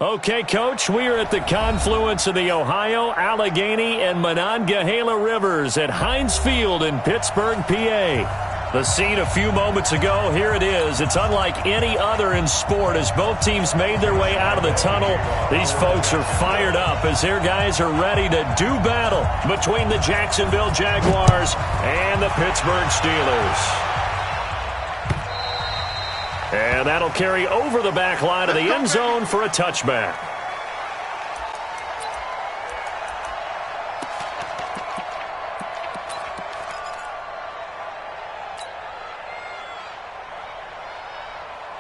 Okay, Coach, we are at the confluence of the Ohio, Allegheny, and Monongahela Rivers at Heinz Field in Pittsburgh, PA. The scene a few moments ago, here it is. It's unlike any other in sport as both teams made their way out of the tunnel. These folks are fired up as their guys are ready to do battle between the Jacksonville Jaguars and the Pittsburgh Steelers. And that'll carry over the back line of the end zone for a touchback.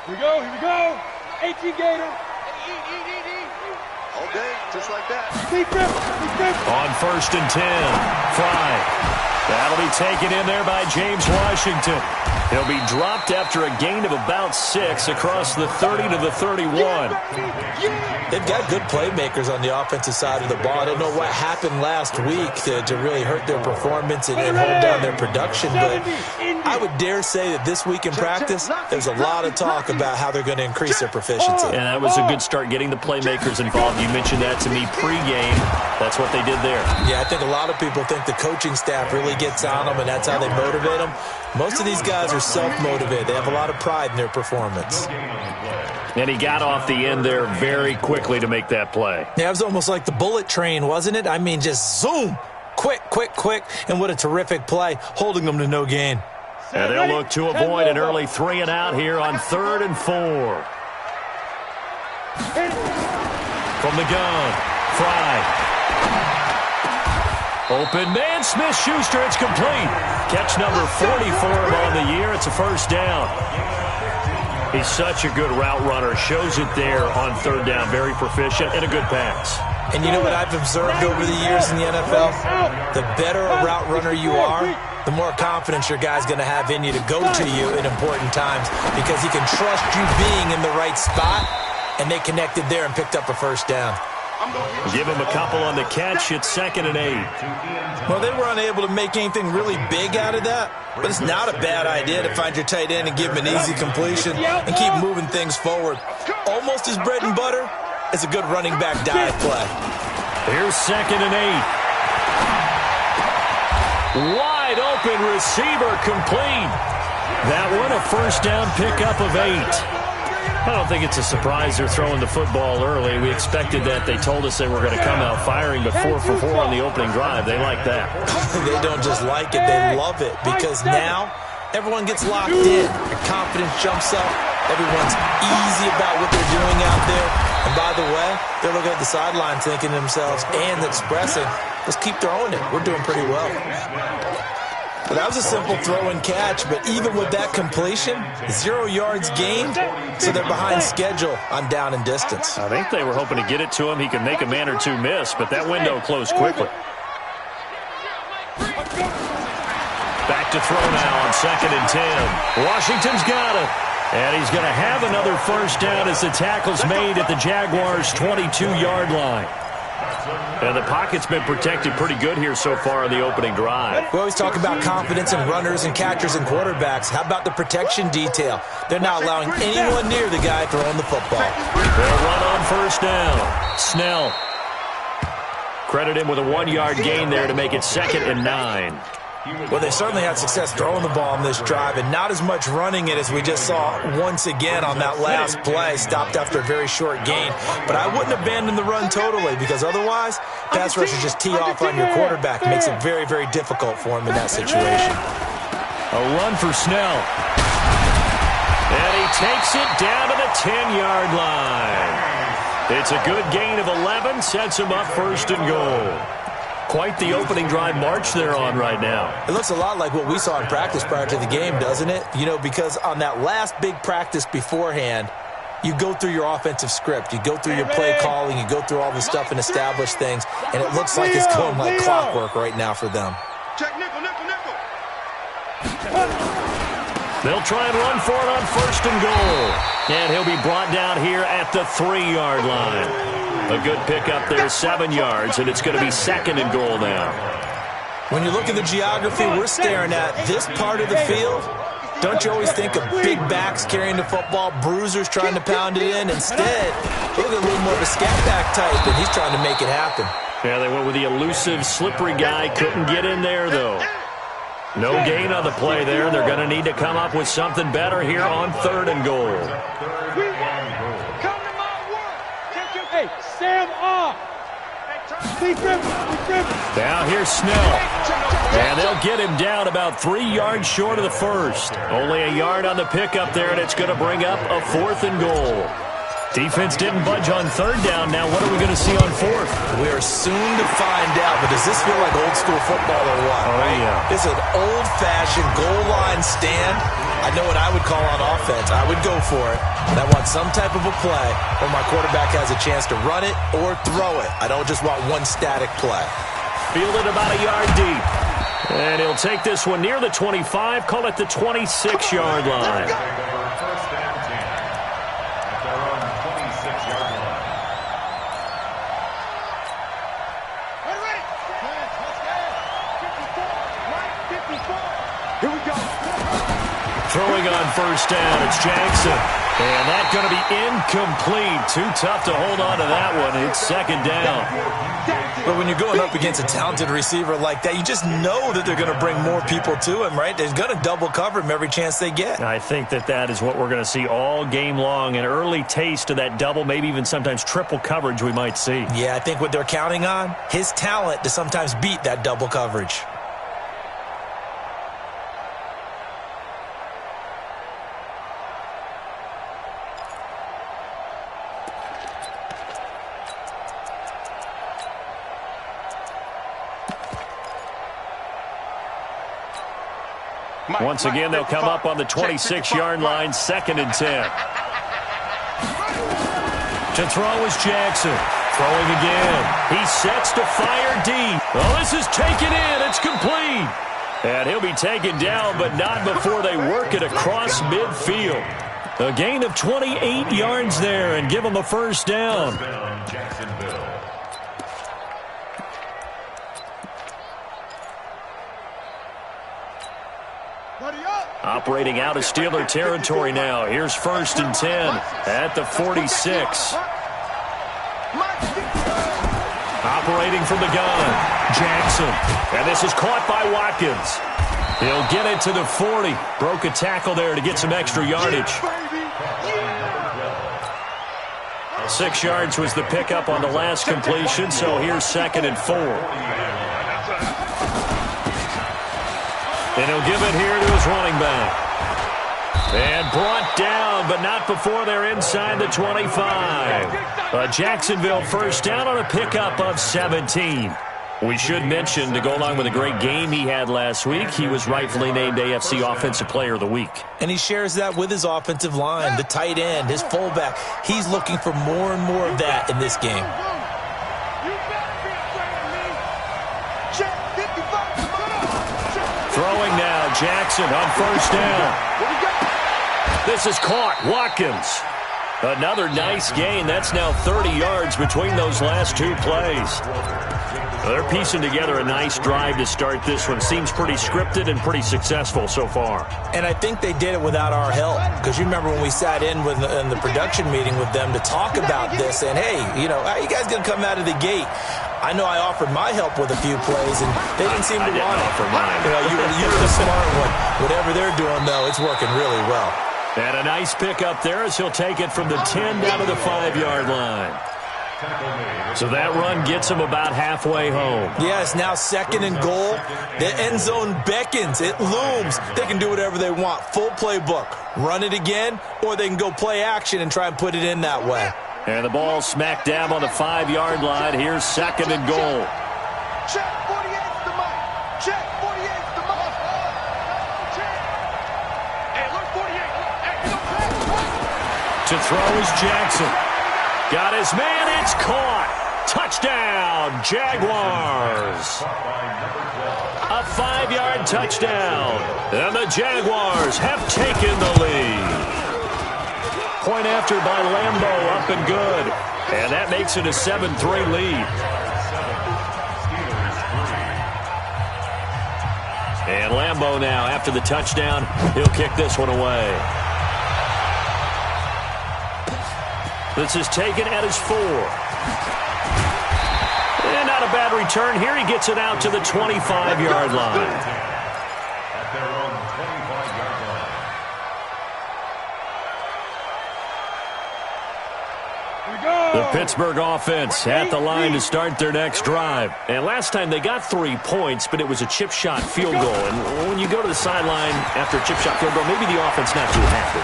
Here we go. 18 Gator. All day, just like that. Deep rip. On 1st and 10, Fry. That'll be taken in there by James Washington. He'll be dropped after a gain of about 6 across the 30 to the 31. They've got good playmakers on the offensive side of the ball. I don't know what happened last week to really hurt their performance and hold down their production, but I would dare say that this week in practice, there's a lot of talk about how they're going to increase their proficiency. And that was a good start, getting the playmakers involved. You mentioned that to me pregame. That's what they did there. Yeah, I think a lot of people think the coaching staff really gets on them, and that's how they motivate them. Most of these guys are self-motivated. They have a lot of pride in their performance. And he got off the end there very quickly to make that play. Yeah, it was almost like the bullet train, wasn't it? I mean, just zoom. Quick. And what a terrific play, holding them to no gain. And they'll look to avoid an early 3 and out here on 3rd and 4. From the gun, Fry. Open man, Smith-Schuster, it's complete. Catch number 44 on the year. It's a first down. He's such a good route runner. Shows it there on 3rd down. Very proficient and a good pass. And you know what I've observed over the years in the NFL? The better a route runner you are, the more confidence your guy's going to have in you to go to you in important times because he can trust you being in the right spot, and they connected there and picked up a first down. Give him a couple on the catch. It's 2nd and 8. Well, they were unable to make anything really big out of that, but it's not a bad idea to find your tight end and give him an easy completion and keep moving things forward. Almost as bread and butter as a good running back dive play. Here's 2nd and 8. Wide open receiver complete. That one a first down pickup of 8. I don't think it's a surprise they're throwing the football early. We expected that. They told us they were going to come out firing, but 4 for 4 on the opening drive. They like that. They don't just like it, they love it, because now everyone gets locked in. Their confidence jumps up. Everyone's easy about what they're doing out there. And by the way, they're looking at the sideline thinking to themselves and expressing, let's keep throwing it. We're doing pretty well. But that was a simple throw and catch, but even with that completion, 0 yards gained, so they're behind schedule on down and distance. I think they were hoping to get it to him. He could make a man or two miss, but that window closed quickly. Back to throw now on 2nd and 10. Washington's got it. And he's going to have another first down as the tackle's made at the Jaguars' 22-yard line. And the pocket's been protected pretty good here so far in the opening drive. We always talk about confidence in runners and catchers and quarterbacks. How about the protection detail? They're not allowing anyone near the guy throwing the football. They'll run on first down. Snell. Credit him with a 1-yard gain there to make it 2nd and 9. Well, they certainly had success throwing the ball on this drive, and not as much running it as we just saw once again on that last play. Stopped after a very short gain. But I wouldn't abandon the run totally, because otherwise, pass rushers just tee off on your quarterback. It makes it very, very difficult for him in that situation. A run for Snell. And he takes it down to the 10-yard line. It's a good gain of 11, sets him up 1st and goal. Quite the opening drive march they're on right now. It looks a lot like what we saw in practice prior to the game, doesn't it? You know, because on that last big practice beforehand, you go through your offensive script. You go through your play calling. You go through all the stuff and establish things. And it looks like it's going like clockwork right now for them. Check nickel. They'll try and run for it on 1st and goal. And he'll be brought down here at the 3-yard line. A good pickup there, 7 yards, and it's going to be 2nd and goal now. When you look at the geography we're staring at, this part of the field Don't you always think of big backs carrying the football, bruisers trying to pound it in? Instead, look at a little more of a scat back type, and he's trying to make it happen. Yeah, they went with the elusive, slippery guy. Couldn't get in there, though. No gain on the play there. They're going to need to come up with something better here on 3rd and goal. Come to my work. Hey, Sam off. Now here's Snell. And they'll get him down about 3 yards short of the first. Only a yard on the pickup there, and it's going to bring up a 4th and goal. Defense didn't budge on 3rd down. Now what are we going to see on 4th? We are soon to find out, but does this feel like old school football or what? Oh, yeah. It's an old-fashioned goal line stand. I know what I would call on offense. I would go for it. And I want some type of a play where my quarterback has a chance to run it or throw it. I don't just want one static play. Fielded about a yard deep. And he'll take this one near the 25, call it the 26-yard line. Here we go. Throwing on 1st down, it's Jackson. And that's going to be incomplete. Too tough to hold on to that one. It's 2nd down. But when you're going up against a talented receiver like that, you just know that they're going to bring more people to him, right? They're going to double cover him every chance they get. I think that is what we're going to see all game long. An early taste of that double, maybe even sometimes triple coverage we might see. Yeah, I think what they're counting on, his talent to sometimes beat that double coverage. Once again, they'll come up on the 26-yard line, 2nd and 10. To throw is Jackson. Throwing again. He sets to fire deep. Well, this is taken in. It's complete. And he'll be taken down, but not before they work it across midfield. A gain of 28 yards there and give them a 1st down. Operating out of Steeler territory now. Here's 1st and 10 at the 46. Operating from the gun, Jackson. And this is caught by Watkins. He'll get it to the 40. Broke a tackle there to get some extra yardage. 6 yards was the pickup on the last completion, so here's 2nd and 4. And he'll give it here to his running back. And brought down, but not before they're inside the 25. A Jacksonville 1st down on a pickup of 17. We should mention, to go along with a great game he had last week, he was rightfully named AFC Offensive Player of the Week. And he shares that with his offensive line, the tight end, his fullback. He's looking for more and more of that in this game. Throwing now, Jackson on 1st down. This is caught, Watkins. Another nice gain. That's now 30 yards between those last 2 plays. They're piecing together a nice drive to start this one. Seems pretty scripted and pretty successful so far. And I think they did it without our help. Because you remember when we sat in the production meeting with them to talk about this. And, hey, you know, how are you guys going to come out of the gate? I know I offered my help with a few plays, and they didn't seem to want it. You know, you were the smart one. Whatever they're doing, though, it's working really well. And a nice pickup there as he'll take it from the 10 down to the 5-yard line. So that run gets him about halfway home. Yes, now 2nd and goal. The end zone beckons. It looms. They can do whatever they want. Full playbook. Run it again, or they can go play action and try and put it in that way. And the ball smack dab on the 5-yard line. Here's 2nd and goal. Check 48's the mic. Check 48's the mic. Hey, look, 48. To throw is Jackson. Got his man. It's caught. Touchdown, Jaguars. A 5-yard touchdown. And the Jaguars have taken the lead. Point after by Lambeau, up and good. And that makes it a 7-3 lead. And Lambeau now, after the touchdown, he'll kick this one away. This is taken at his 4. And not a bad return here. He gets it out to the 25-yard line. The Pittsburgh offense at the line to start their next drive. And last time they got 3 points, but it was a chip shot field goal. And when you go to the sideline after a chip shot field goal, maybe the offense not too happy.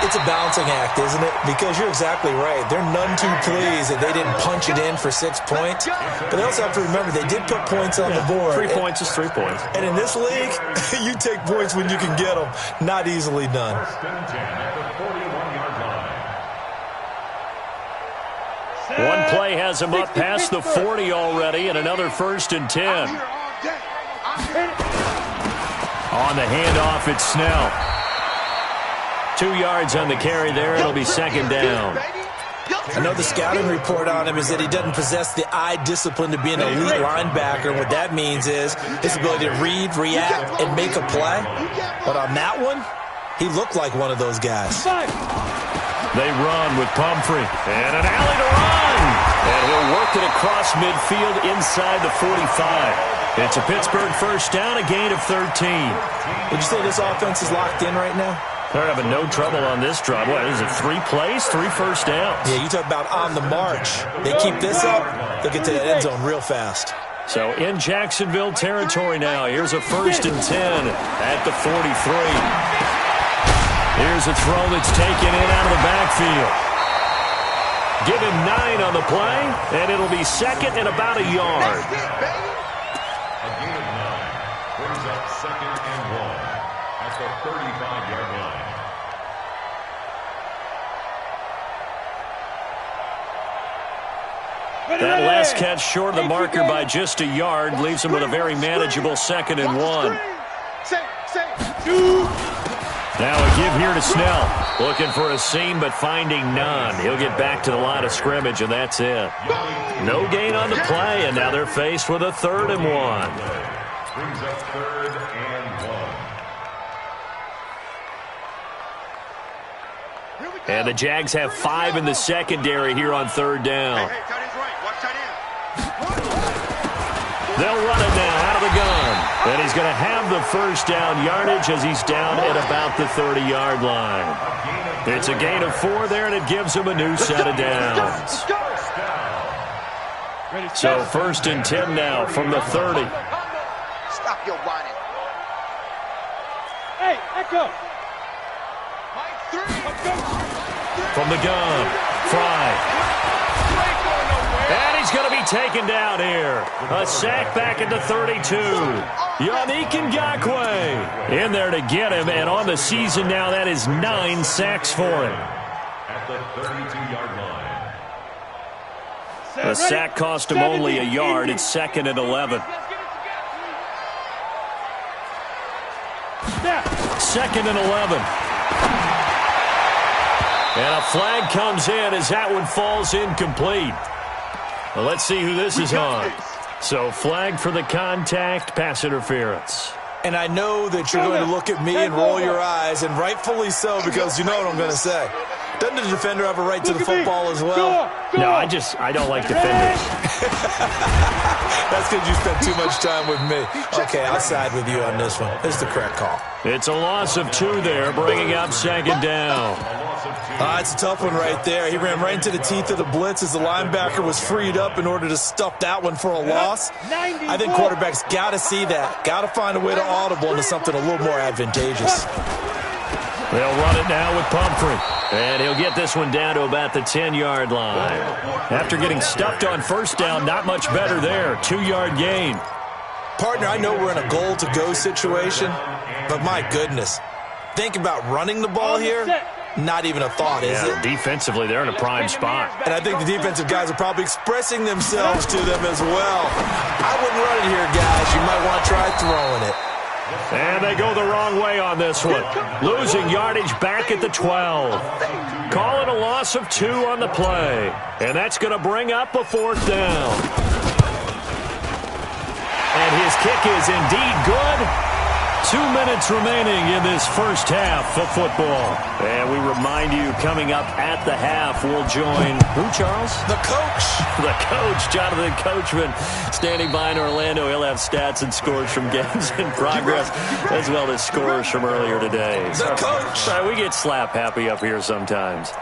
It's a balancing act, isn't it? Because you're exactly right. They're none too pleased that they didn't punch it in for 6 points. But they also have to remember they did put points on the board. 3 points is 3 points. And in this league, you take points when you can get them. Not easily done. One play has him up past the 40 already, and another 1st and 10. On the handoff, it's Snell. 2 yards on the carry there. It'll be 2nd down. I know the scouting report on him is that he doesn't possess the eye discipline to be an elite linebacker. And what that means is his ability to read, react, and make a play. But on that one, he looked like one of those guys. They run with Pumphrey. And an alley to run. And he'll work it across midfield inside the 45. It's a Pittsburgh 1st down, a gain of 13. Would you say this offense is locked in right now? They're having no trouble on this drive. What is it, 3 plays, 3 first downs? Yeah, you talk about on the march. They keep this up, they'll get to the end zone real fast. So in Jacksonville territory now. Here's a 1st and 10 at the 43. Here's a throw that's taken in out of the backfield. Give him 9 on the play, and it'll be 2nd and about a yard. A gain of 9 brings up 2nd and 1 at the 35-yard line. That last catch short of the marker by just a yard leaves him with a very manageable 2nd and 1. Now a give here to Snell. Looking for a seam, but finding none. He'll get back to the line of scrimmage, and that's it. No gain on the play, and now they're faced with a 3rd and 1. Brings up 3rd and 1. And the Jags have 5 in the secondary here on 3rd down. They'll run it now out of the gun. And he's going to have the 1st down yardage as he's down at about the 30-yard line. It's a gain of 4 there, and it gives him a new set of downs. So 1st and 10 now from the 30. Stop your whining. Hey, echo. From the gun, Fry. And he's going to be taken down here. A sack back at the 32. Yannick Ngakoue in there to get him. And on the season now, that is 9 sacks for him. At the 32-yard line. The sack cost him only a yard. It's 2nd and 11. 2nd and 11. And a flag comes in as that one falls incomplete. Well, let's see who this is on. So flag for the contact, pass interference. And I know that you're going to look at me and roll your eyes, and rightfully so, because you know what I'm going to say. Doesn't the defender have a right to the football as well? No, I don't like defenders. That's because you spent too much time with me. Okay, I'll side with you on this one. This is the correct call. It's a loss of 2 there, bringing up 2nd down. It's a tough one right there. He ran right into the teeth of the blitz as the linebacker was freed up in order to stuff that one for a loss. I think quarterbacks got to see that. Got to find a way to audible into something a little more advantageous. They'll run it now with Pumphrey. And he'll get this one down to about the 10-yard line. After getting stuffed on 1st down, not much better there. 2-yard gain. Partner, I know we're in a goal-to-go situation, but my goodness. Think about running the ball here. Not even a thought, is it? Defensively, they're in a prime spot. And I think the defensive guys are probably expressing themselves to them as well. I wouldn't run it here, guys. You might want to try throwing it. And they go the wrong way on this one. Losing yardage back at the 12. Call it a loss of 2 on the play. And that's going to bring up a 4th down. And his kick is indeed good. 2 minutes remaining in this first half of football. And we remind you, coming up at the half, we'll join who, Charles? The coach. The coach, Jonathan Coachman, standing by in Orlando. He'll have stats and scores from games in progress, as well as scores from earlier today. The coach. Sorry, we get slap happy up here sometimes.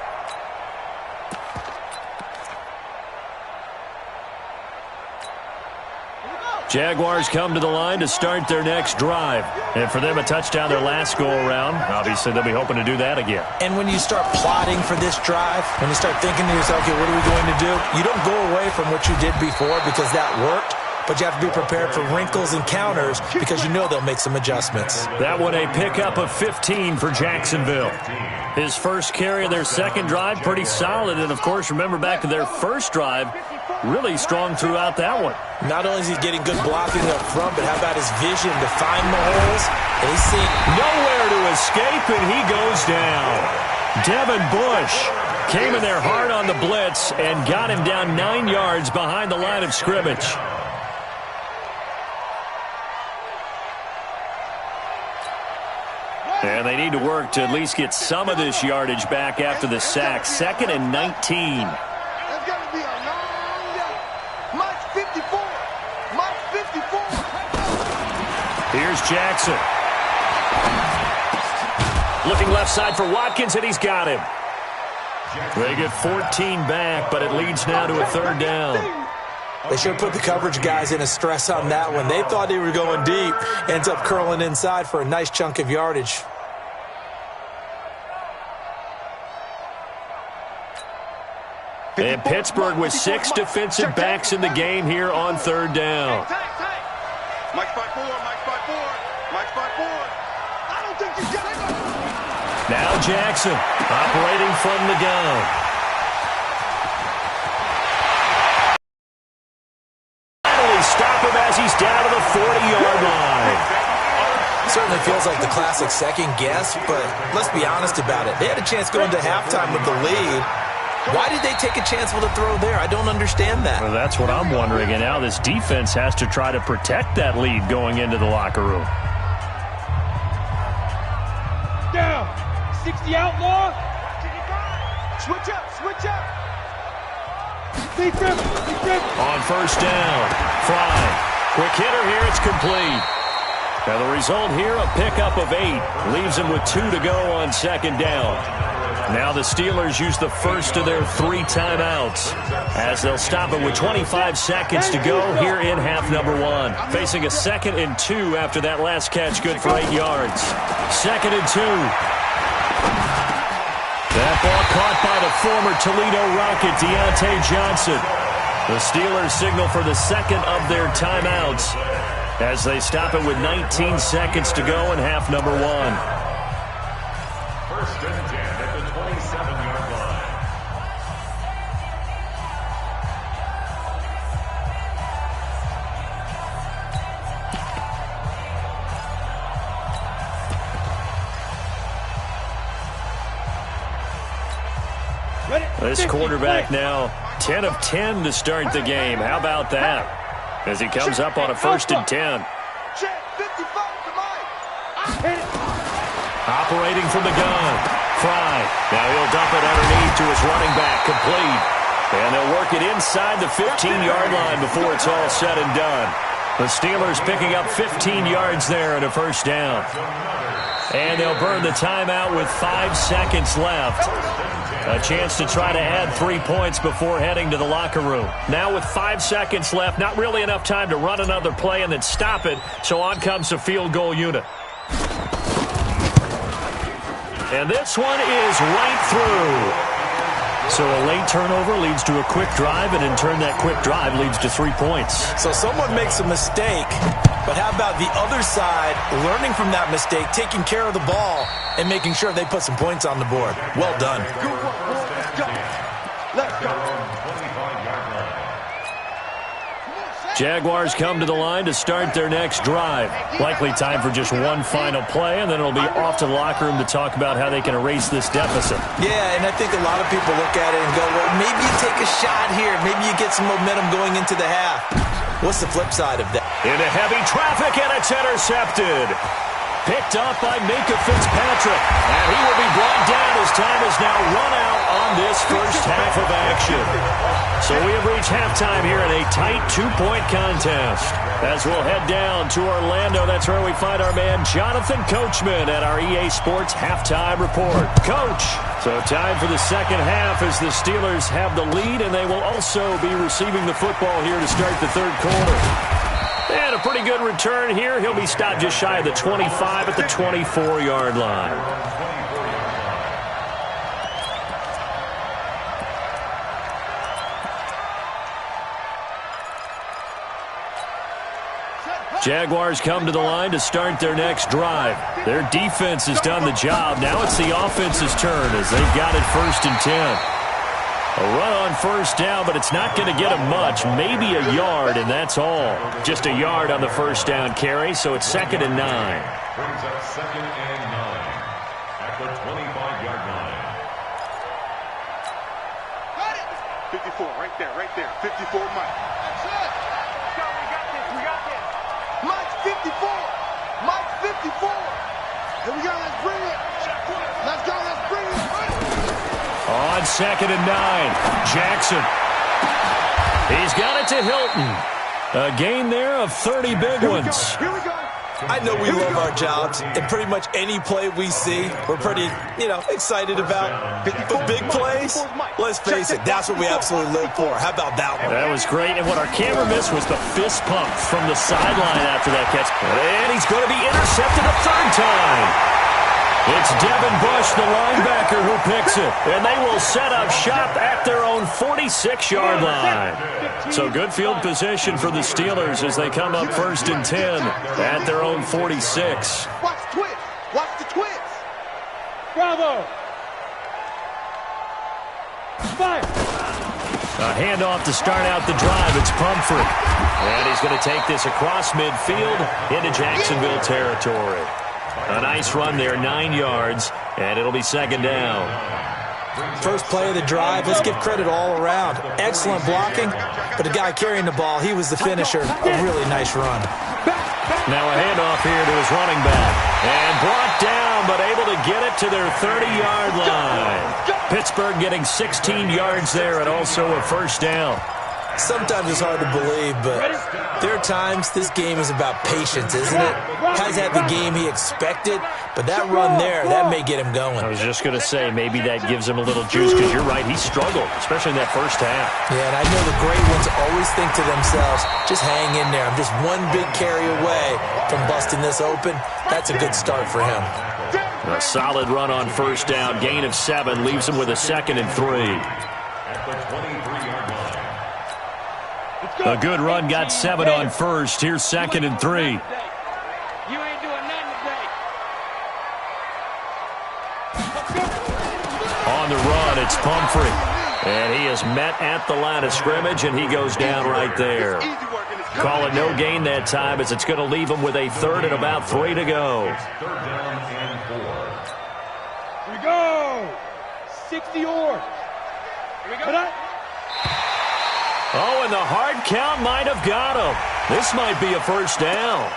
Jaguars come to the line to start their next drive. And for them, a touchdown their last go-around. Obviously, they'll be hoping to do that again. And when you start plotting for this drive, when you start thinking to yourself, okay, what are we going to do? You don't go away from what you did before because that worked, but you have to be prepared for wrinkles and counters because you know they'll make some adjustments. That one a pickup of 15 for Jacksonville. His first carry of their second drive, pretty solid. And, of course, remember back to their first drive, really strong throughout that one. Not only is he getting good blocking up front, but how about his vision to find the holes? And he's seeing nowhere to escape, and he goes down. Devin Bush came in there hard on the blitz and got him down 9 yards behind the line of scrimmage. And they need to work to at least get some of this yardage back after the sack. 2nd and 19. That's got to be a long day. Mike's 54. Mike's 54. Here's Jackson. Looking left side for Watkins, and he's got him. They get 14 back, but it leads now to a 3rd down. They should have put the coverage guys in a stress on that one. They thought they were going deep. Ends up curling inside for a nice chunk of yardage. And Pittsburgh with 6 defensive backs in the game here on 3rd down. Mike's by 4. Mike's by 4. Mike's by 4. I don't think you got it. Now Jackson operating from the gun. Finally stop him as he's down to the 40-yard line. Certainly feels like the classic second guess, but let's be honest about it. They had a chance going to halftime with the lead. Why did they take a chance with a throw there? I don't understand that. Well, that's what I'm wondering. And now this defense has to try to protect that lead going into the locker room. Down. 60 outlaw. Switch up. Switch up. Defense. Defense. On 1st down, Fry. Quick hitter here. It's complete. Now the result here, a pickup of 8. Leaves him with 2 to go on 2nd down. Now the Steelers use the first of their 3 timeouts as they'll stop it with 25 seconds to go here in half number 1. Facing a 2nd and 2 after that last catch, good for 8 yards. 2nd and 2. That ball caught by the former Toledo Rocket, Deontay Johnson. The Steelers signal for the 2nd of their timeouts as they stop it with 19 seconds to go in half number 1. 1st and 10 at the 27-yard line. This quarterback now 10 of 10 to start the game. How about that? As he comes up on a 1st and 10. Check 55 to Mike. Operating from the gun. Fry. Now he'll dump it underneath to his running back. Complete. And they'll work it inside the 15-yard line before it's all said and done. The Steelers picking up 15 yards there and a 1st down. And they'll burn the timeout with 5 seconds left. A chance to try to add 3 points before heading to the locker room. Now with 5 seconds left, not really enough time to run another play and then stop it. So on comes the field goal unit. And this one is right through. So a late turnover leads to a quick drive, and in turn that quick drive leads to 3 points. So someone makes a mistake, but how about the other side learning from that mistake, taking care of the ball, and making sure they put some points on the board? Well done. Good work, boys. Let's go. Let's go. Jaguars come to the line to start their next drive. Likely time for just one final play, and then it'll be off to the locker room to talk about how they can erase this deficit. Yeah, and I think a lot of people look at it and go, well, maybe you take a shot here. Maybe you get some momentum going into the half. What's the flip side of that? Into heavy traffic, and it's intercepted. Picked up by Minka Fitzpatrick. And he will be brought down as time is now run out on this first half of action. So we have reached halftime here in a tight 2-point contest. As we'll head down to Orlando, that's where we find our man Jonathan Coachman at our EA Sports Halftime Report. Coach, so time for the second half as the Steelers have the lead, and they will also be receiving the football here to start the third quarter. And a pretty good return here. He'll be stopped just shy of the 25 at the 24-yard line. Jaguars come to the line to start their next drive. Their defense has done the job. Now it's the offense's turn as they've got it 1st and 10. A run on first down, but it's not going to get them much. Maybe a yard, and that's all. Just a yard on the first down carry, so it's 2nd and 9. Brings up 2nd and 9 at the 25-yard line. 54, right there. 54, Mike. That's it. We got this. Mike's 54. Mike's 54. Here we go. Let's bring it. Let's go. Let's bring it. On 2nd and 9, Jackson. He's got it to Hilton. A gain there of 30 big ones. Here we go. I know we love our jobs, and pretty much any play we see, we're pretty, excited about. But big plays, let's face it, that's what we absolutely live for. How about that one? That was great, and what our camera missed was the fist pump from the sideline after that catch. And he's going to be intercepted a third time. It's Devin Bush, the linebacker, who picks it. And they will set up shop at their own 46-yard line. So good field position for the Steelers as they come up 1st and 10 at their own 46. Watch the twist. Watch the twist. Bravo. Fire. A handoff to start out the drive. It's Pumphrey. And he's going to take this across midfield into Jacksonville territory. A nice run there, 9 yards, and it'll be 2nd down. First play of the drive, let's give credit all around. Excellent blocking, but the guy carrying the ball, he was the finisher. A really nice run. Now a handoff here to his running back. And brought down, but able to get it to their 30-yard line. Pittsburgh getting 16 yards there and also a first down. Sometimes it's hard to believe, but there are times this game is about patience, isn't it? Guys had the game he expected, but that run there, that may get him going. I was just going to say, maybe that gives him a little juice, because you're right, he struggled, especially in that first half. Yeah, and I know the great ones always think to themselves, just hang in there. I'm just one big carry away from busting this open. That's a good start for him. A solid run on first down, gain of 7, leaves him with a 2nd and 3. At the 23-yard line. A good run got 7 on first. Here's 2nd and 3. You ain't doing nothing today. On the run, it's Pumphrey. And he is met at the line of scrimmage, and he goes down right there. Call it no gain that time, as it's going to leave him with a 3rd and about 3 to go. 3rd down and 4. Here we go. 60 yards. Here we go. Oh, and the hard count might have got him. This might be a first down.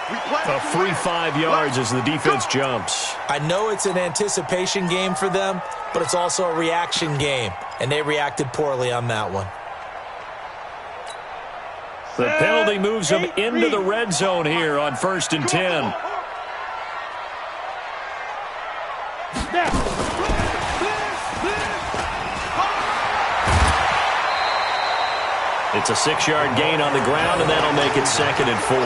A free 5 yards as the defense jumps. I know it's an anticipation game for them, but it's also a reaction game, and they reacted poorly on that one. The penalty moves them into the red zone here on 1st and 10. Now. It's a 6-yard gain on the ground, and that'll make it 2nd and 4.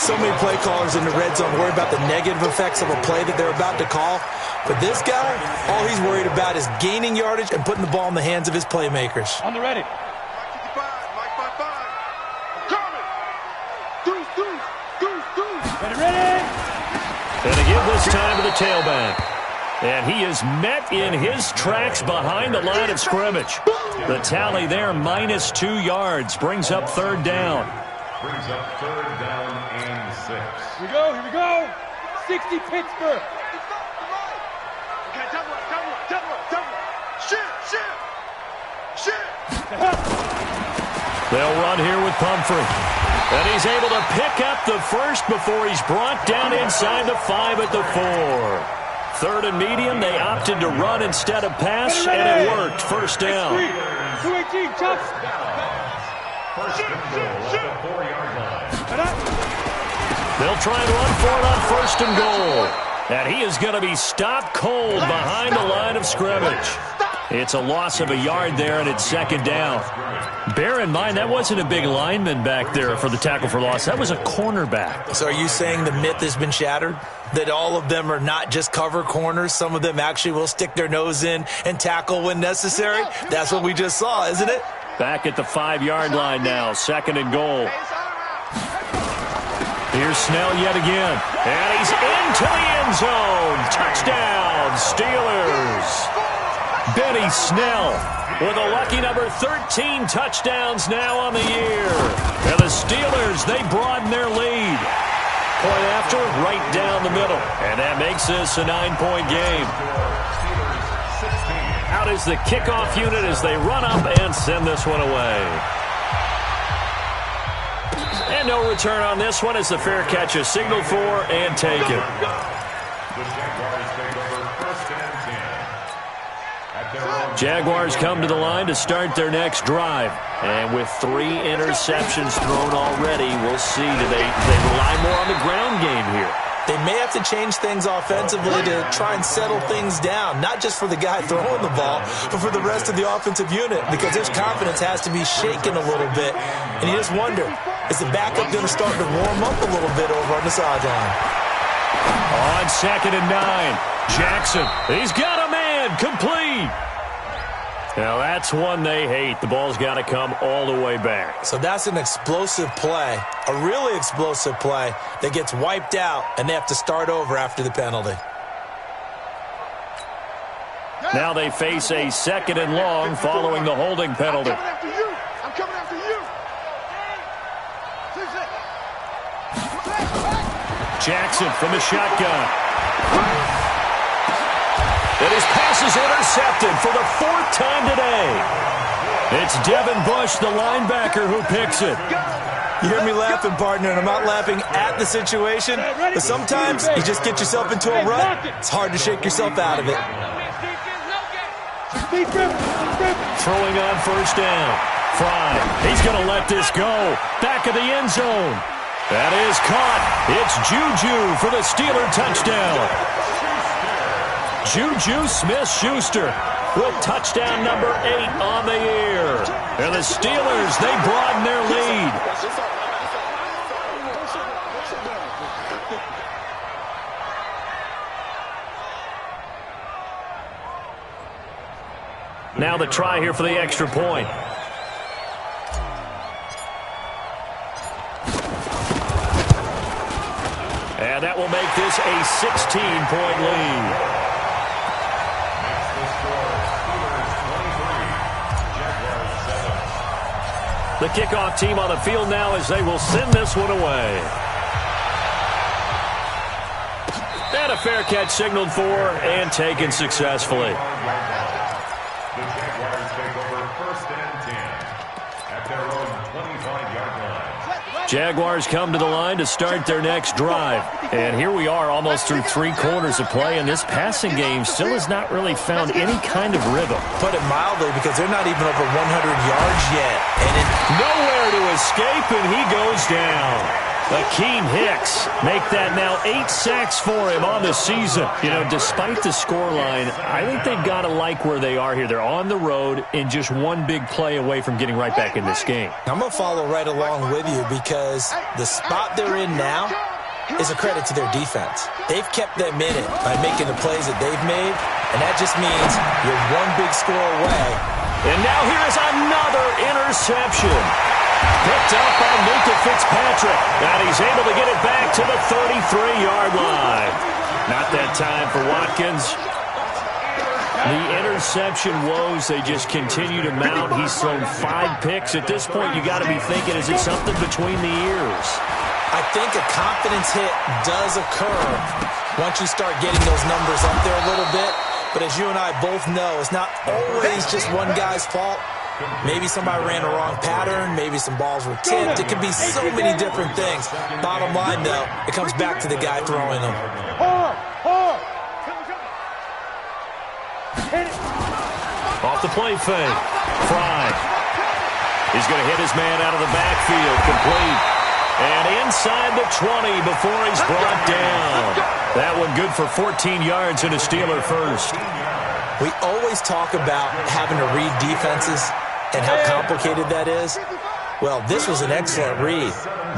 So many play callers in the red zone worry about the negative effects of a play that they're about to call. But this guy, all he's worried about is gaining yardage and putting the ball in the hands of his playmakers. On the ready. Mike 55. Coming. Deuce. Ready. And to give this time to the tailback. And he is met in his tracks behind the line of scrimmage. The tally there, minus 2 yards, brings up 3rd down. Brings up 3rd down and 6. Here we go. 60 Pittsburgh. Okay, double. Shit. They'll run here with Pumphrey. And he's able to pick up the first before he's brought down inside the 5 at the 4. 3rd and medium, they opted to run instead of pass, and it worked. First down. 218, tough. First and goal at the 4-yard line. They'll try and run for it on 1st and goal. And he is going to be stopped cold behind the line of scrimmage. It's a loss of a yard there, and it's 2nd down. Bear in mind, that wasn't a big lineman back there for the tackle for loss. That was a cornerback. So are you saying the myth has been shattered? That all of them are not just cover corners? Some of them actually will stick their nose in and tackle when necessary? That's what we just saw, isn't it? Back at the 5-yard line now, 2nd and goal. Here's Snell yet again. And he's into the end zone. Touchdown, Steelers. Benny Snell with a lucky number 13 touchdowns now on the year. And the Steelers, they broaden their lead. Point after, right down the middle. And that makes this a 9-point game. Out is the kickoff unit as they run up and send this one away. And no return on this one as the fair catch is signaled for and taken. The Jaguars take over 1st and 10. At their own Jaguars come to the line to start their next drive. And with 3 interceptions thrown already, we'll see. Do they rely more on the ground game here? They may have to change things offensively to try and settle things down, not just for the guy throwing the ball, but for the rest of the offensive unit, because his confidence has to be shaken a little bit. And you just wonder, is the backup going to start to warm up a little bit over on the sideline? On 2nd and 9, Jackson, he's got a man, complete. Now that's one they hate. The ball's got to come all the way back. So that's an explosive play, a really explosive play that gets wiped out, and they have to start over after the penalty. Now they face a 2nd and long following the holding penalty. I'm coming after you. I'm coming after you. Jackson from the shotgun. And his pass is intercepted for the 4th time today. It's Devin Bush, the linebacker, who picks it. You hear me laughing, partner, and I'm not laughing at the situation, but sometimes you just get yourself into a rut. It's hard to shake yourself out of it. Throwing on 1st down. Fry, he's going to let this go. Back of the end zone. That is caught. It's Juju for the Steeler touchdown. Juju Smith-Schuster with touchdown number 8 on the year. And the Steelers, they broaden their lead. Now the try here for the extra point. And that will make this a 16-point lead. The kickoff team on the field now as they will send this one away. And a fair catch signaled for and taken successfully. The Jaguars take over 1st and 10 at their own 25-yard line. Jaguars come to the line to start their next drive. And here we are almost through 3 quarters of play, and this passing game still has not really found any kind of rhythm. Put it mildly, because they're not even over 100 yards yet. And nowhere to escape, and he goes down. Akeem Hicks make that now 8 sacks for him on the season. You know, despite the scoreline, I think they've got to like where they are here. They're on the road and just one big play away from getting right back in this game. I'm going to follow right along with you, because the spot they're in now is a credit to their defense. They've kept them in it by making the plays that they've made, and that just means you're one big score away. And now here is another interception. Picked up by Luka Fitzpatrick. And he's able to get it back to the 33-yard line. Not that time for Watkins. The interception woes, they just continue to mount. He's thrown 5 picks. At this point, you got to be thinking, is it something between the ears? I think a confidence hit does occur once you start getting those numbers up there a little bit. But as you and I both know, it's not always just one guy's fault. Maybe somebody ran a wrong pattern. Maybe some balls were tipped. It could be so many different things. Bottom line, though, it comes back to the guy throwing them. Hard. Hit it. Off the play fake. Fry. He's going to hit his man out of the backfield. Complete. And inside the 20 before he's brought down. That one good for 14 yards and a Steeler first. We always talk about having to read defenses and how complicated that is. Well, this was an excellent read.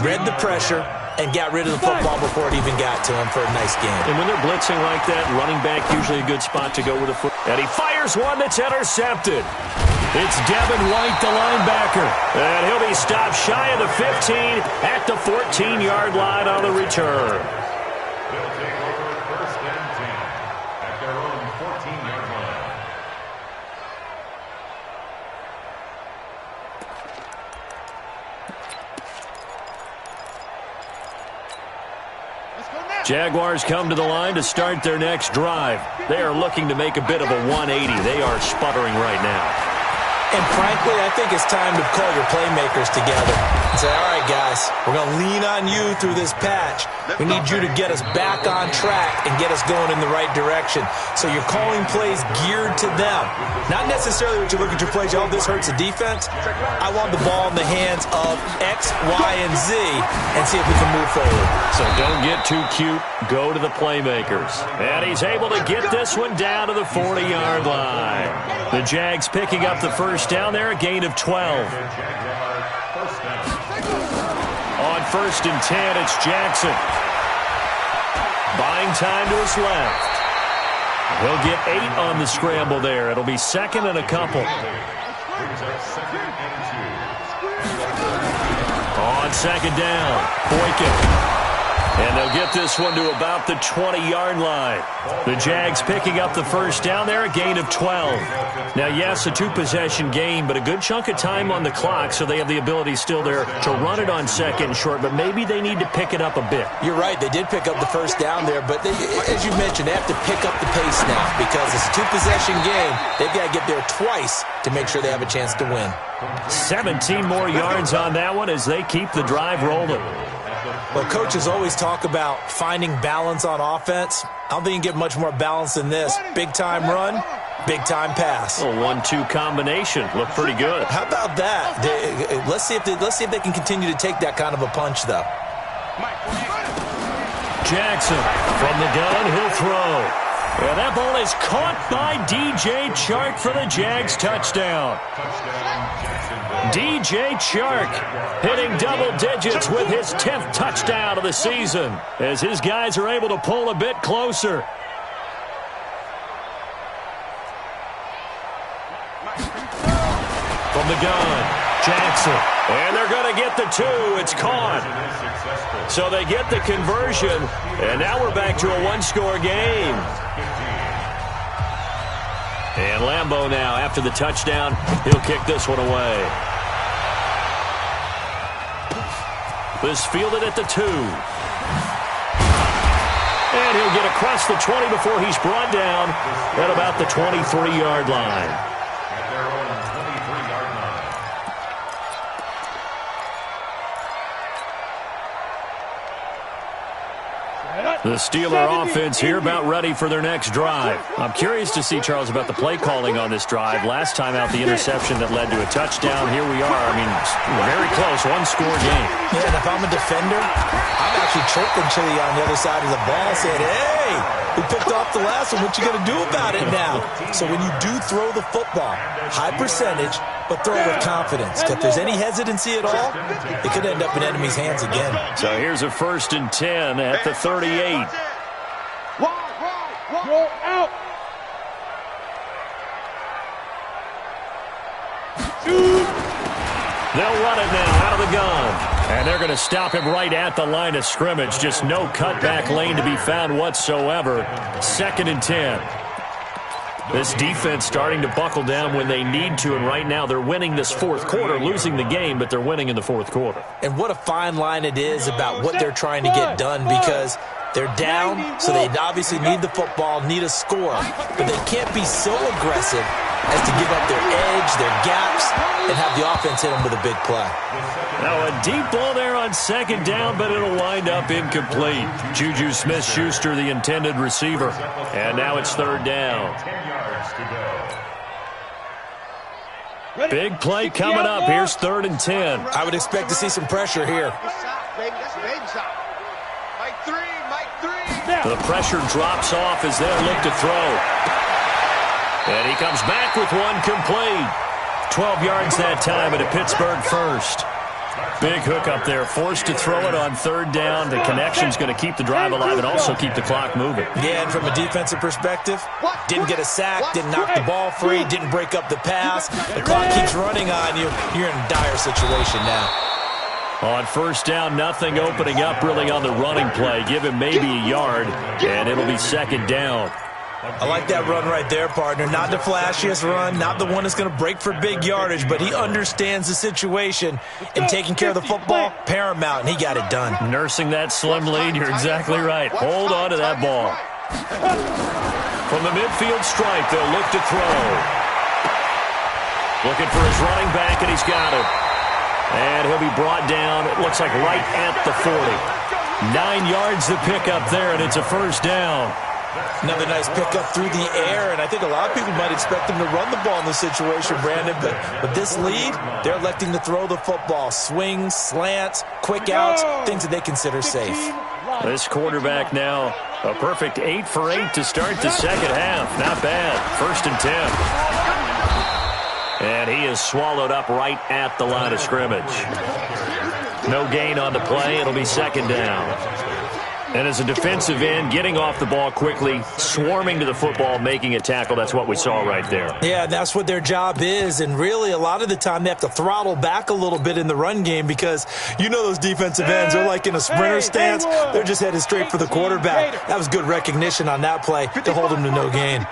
Read the pressure and got rid of the football before it even got to him for a nice game. And when they're blitzing like that, running back usually a good spot to go with a foot. And he fires one that's intercepted. It's Devin White, the linebacker. And he'll be stopped shy of the 15 at the 14-yard line on the return. They'll take over first and 10 at their own 14-yard line. Jaguars come to the line to start their next drive. They are looking to make a bit of a 180. They are sputtering right now. And frankly, I think it's time to call your playmakers together and say, all right, guys, we're going to lean on you through this patch. We need you to get us back on track and get us going in the right direction. So you're calling plays geared to them. Not necessarily what you look at your plays, oh, this hurts the defense. I want the ball in the hands of X, Y, and Z and see if we can move forward. So don't get too cute. Go to the playmakers. And he's able to get this one down to the 40-yard line. The Jags picking up the first down there, a gain of 12. On first and 10, it's Jackson. Buying time to his left. He'll get 8 on the scramble there. It'll be second and a couple. On second down, Boykin. And they'll get this one to about the 20-yard line. The Jags picking up the first down there, a gain of 12. Now, yes, a 2-possession game, but a good chunk of time on the clock, so they have the ability still there to run it on second and short, but maybe they need to pick it up a bit. You're right. They did pick up the first down there, but as you mentioned, they have to pick up the pace now because it's a 2-possession game. They've got to get there twice to make sure they have a chance to win. 17 more yards on that one as they keep the drive rolling. Well, coaches always talk about finding balance on offense. I don't think you can get much more balance than this. Big-time run, big-time pass. A 1-2 combination. Looked pretty good. How about that? Let's see if they can continue to take that kind of a punch, though. Jackson from the gun. He'll throw. And that ball is caught by DJ Chark for the Jags touchdown. DJ Chark hitting double digits with his 10th touchdown of the season as his guys are able to pull a bit closer. From the gun, Jackson. And they're going to get the 2. It's caught. So they get the conversion, and now we're back to a 1-score game. And Lambeau now, after the touchdown, he'll kick this one away. This fielded at the 2. And he'll get across the 20 before he's brought down at about the 23-yard line. The Steeler offense here about ready for their next drive. I'm curious to see, Charles, about the play calling on this drive. Last time out, the interception that led to a touchdown. Here we are. I mean, very close, 1-score game. Yeah, and if I'm a defender, I'm actually chirping Chili on the other side of the ball saying, hey, we picked off the last one. What you going to do about it now? So when you do throw the football, high percentage, but throw it with confidence. If there's any hesitancy at all, it could end up in enemy's hands again. So here's a 1st and 10 at the 38. Go out. 2. They'll run it now out of the gun. And they're going to stop him right at the line of scrimmage. Just no cutback lane to be found whatsoever. 2nd and 10. This defense starting to buckle down when they need to, and right now they're winning this 4th quarter, losing the game, but they're winning in the 4th quarter. And what a fine line it is about what they're trying to get done because they're down, so they obviously need the football, need a score, but they can't be so aggressive as to give up their edge, their gaps, and have the offense hit them with a big play. Now a deep ball there on second down, but it'll wind up incomplete. Juju Smith-Schuster, the intended receiver. And now it's third down. 10 yards to go. Big play coming up. Here's 3rd and 10. I would expect to see some pressure here. The pressure drops off as they look to throw. And he comes back with one complete. 12 yards that time at a Pittsburgh first. Big hook up there. Forced to throw it on 3rd down. The connection's going to keep the drive alive and also keep the clock moving. Yeah, and from a defensive perspective, didn't get a sack, didn't knock the ball free, didn't break up the pass. The clock keeps running on you. You're in a dire situation now. On 1st down, nothing opening up really on the running play. Give him maybe a yard, and it'll be 2nd down. I like that run right there, partner. Not the flashiest run, not the one that's going to break for big yardage, but he understands the situation, and taking care of the football, paramount, and he got it done. Nursing that slim lead, you're exactly right. Hold on to that ball. From the midfield stripe, they'll look to throw. Looking for his running back, and he's got it. And he'll be brought down, it looks like right at the 40. 9 yards to pick up there, and it's a 1st down. Another nice pickup through the air, and I think a lot of people might expect them to run the ball in this situation, Brandon, but with this lead, they're electing to throw the football. Swings, slants, quick outs, things that they consider safe. This quarterback now, a perfect 8 for 8 to start the second half. Not bad. 1st and 10. And he is swallowed up right at the line of scrimmage. No gain on the play. It'll be 2nd down. And as a defensive end, getting off the ball quickly, swarming to the football, making a tackle, that's what we saw right there. Yeah, that's what their job is. And really, a lot of the time, they have to throttle back a little bit in the run game because you know those defensive ends are like in a sprinter stance. They're just headed straight for the quarterback. That was good recognition on that play to hold him to no gain.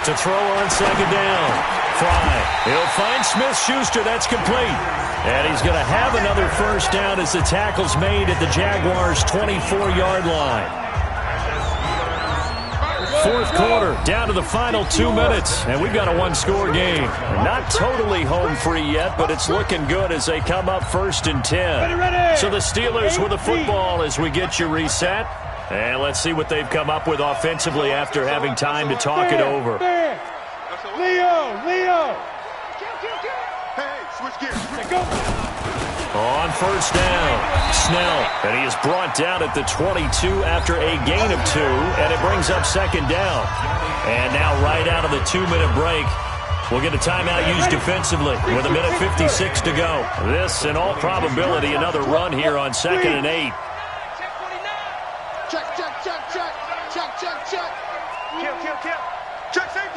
To throw on 2nd down. Fry. He'll find Smith-Schuster. That's complete. And he's going to have another 1st down as the tackle's made at the Jaguars' 24-yard line. 4th quarter, down to the final 2 minutes, and we've got a 1-score game. Not totally home free yet, but it's looking good as they come up 1st and 10. So the Steelers with the football as we get you reset. And let's see what they've come up with offensively after having time to talk it over. Leo! Hey, switch gears. On 1st down, Snell, and he is brought down at the 22 after a gain of 2, and it brings up 2nd down. And now right out of the 2-minute break, we'll get a timeout used defensively with 1:56 to go. This, in all probability, another run here on 2nd and 8. Check.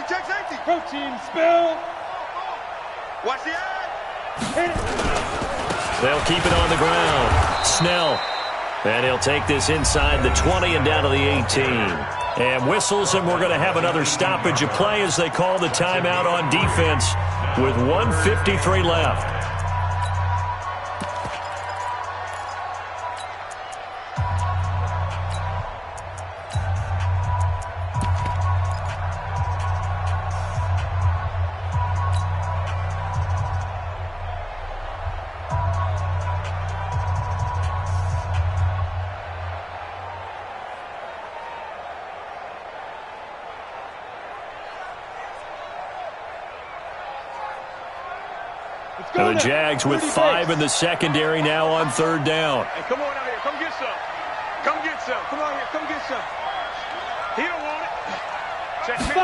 Check safety. Protein spill. Watch the eye. They'll keep it on the ground. Snell. And he'll take this inside the 20 and down to the 18. And whistles, and we're going to have another stoppage of play as they call the timeout on defense with 1:53 left. The Jags with 5 in the secondary now on 3rd down. Hey, come on out here. Come get some. Come on here. Come get some. He don't want it. Check me.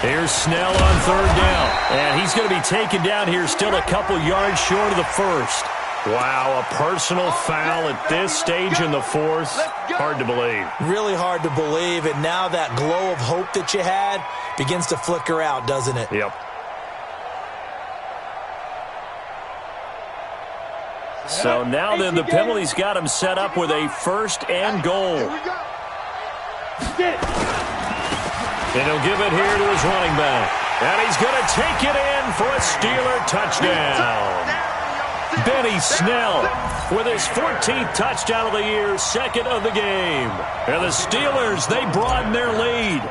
Here's Snell on 3rd down. And he's going to be taken down here still a couple yards short of the 1st. Wow, a personal foul at this stage in the 4th. Hard to believe. Really hard to believe. And now that glow of hope that you had begins to flicker out, doesn't it? Yep. So now then, the penalty's got him set up with a 1st and goal. Here we go. And he'll give it here to his running back. And he's going to take it in for a Steeler touchdown. Benny Snell with his 14th touchdown of the year, second of the game. And the Steelers, they broaden their lead.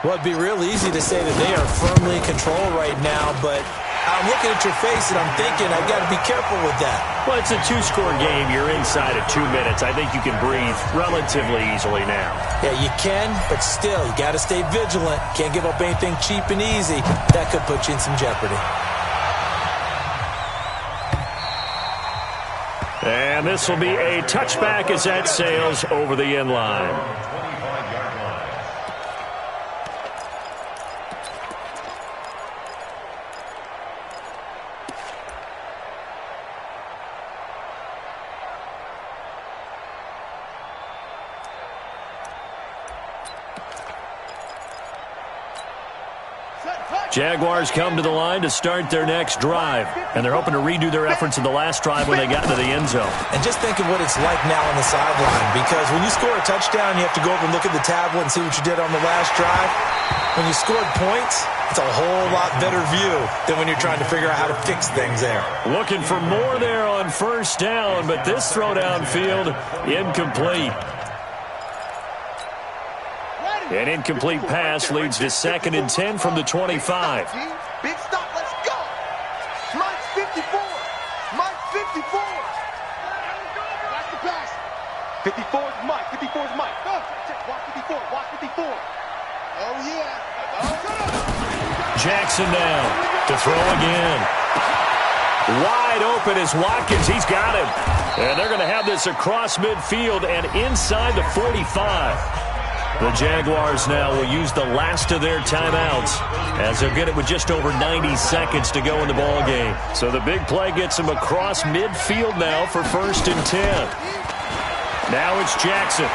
Well, it'd be real easy to say that they are firmly in control right now, but I'm looking at your face and I'm thinking I've got to be careful with that. Well, it's a two-score game. You're inside of 2 minutes. I think you can breathe relatively easily now. Yeah, you can, but still, you got to stay vigilant. Can't give up anything cheap and easy. That could put you in some jeopardy. And this will be a touchback as that sails over the end line. Jaguars come to the line to start their next drive, and they're hoping to redo their efforts in the last drive when they got into the end zone. And just think of what it's like now on the sideline, because when you score a touchdown, you have to go over and look at the tablet and see what you did on the last drive. When you scored points, it's a whole lot better view than when you're trying to figure out how to fix things there. Looking for more there on first down, but this throw downfield, incomplete. An incomplete pass leads to 2nd and 10 from the 25. Big stop, let's go. Mike's 54. Mike's 54. That's the pass. 54 is Mike. 54 is Mike. Go. Watch 54. Watch 54. Oh, yeah. Jackson down to throw again. Wide open is Watkins. He's got him. And they're going to have this across midfield and inside the 45. The Jaguars now will use the last of their timeouts as they'll get it with just over 90 seconds to go in the ball game. So the big play gets them across midfield now for 1st and 10. Now it's Jackson.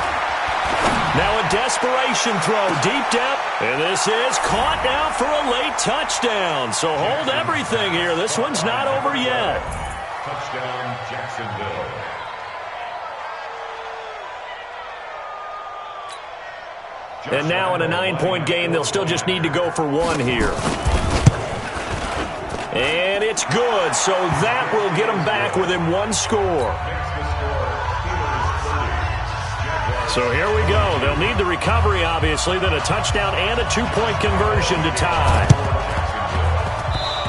Now a desperation throw deep down. And this is caught now for a late touchdown. So hold everything here. This one's not over yet. Touchdown, Jacksonville. And now in a 9-point game, they'll still just need to go for 1 here. And it's good, so that will get them back within 1 score. So here we go. They'll need the recovery, obviously, then a touchdown and a 2-point conversion to tie.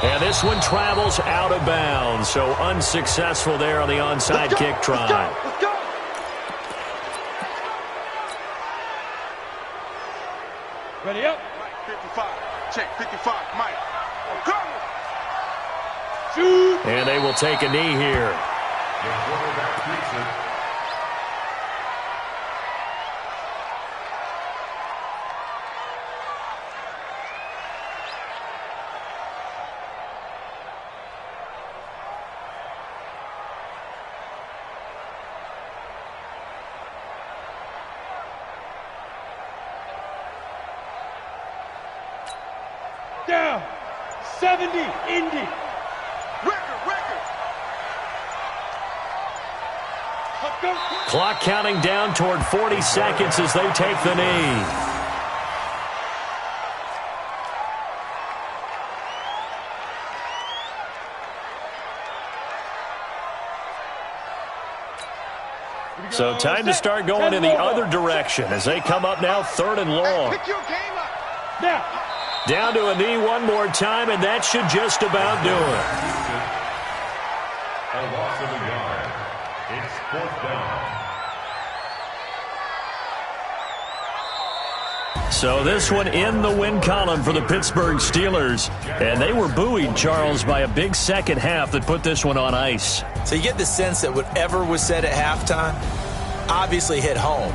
And this one travels out of bounds, so unsuccessful there on the onside kick try. Let's go. Ready up. Mike, 55. Check, 55. Mike. Go. Shoot. And they will take a knee here. The quarterback keeps it. Down. 70. Indy. Record. Let's go. Clock counting down toward 40 seconds as they take the knee. So time to start going in the other direction as they come up now 3rd and long. Pick your game up. Now. Down to a knee one more time, and that should just about do it. A loss of a yard. It's 4th down. So this one in the win column for the Pittsburgh Steelers. And they were buoyed, Charles, by a big second half that put this one on ice. So you get the sense that whatever was said at halftime obviously hit home.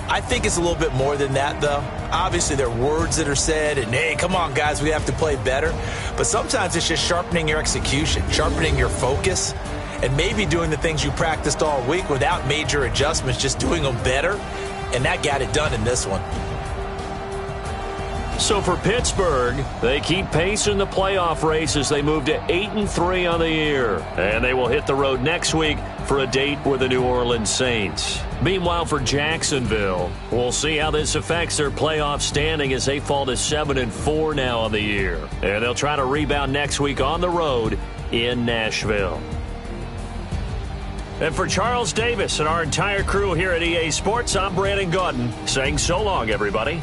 I think it's a little bit more than that, though. Obviously, there are words that are said, and, hey, come on, guys, we have to play better. But sometimes it's just sharpening your execution, sharpening your focus, and maybe doing the things you practiced all week without major adjustments, just doing them better, and that got it done in this one. So for Pittsburgh, they keep pace in the playoff race as they move to 8-3 on the year. And they will hit the road next week for a date with the New Orleans Saints. Meanwhile, for Jacksonville, we'll see how this affects their playoff standing as they fall to 7-4 now on the year. And they'll try to rebound next week on the road in Nashville. And for Charles Davis and our entire crew here at EA Sports, I'm Brandon Gaudin saying so long, everybody.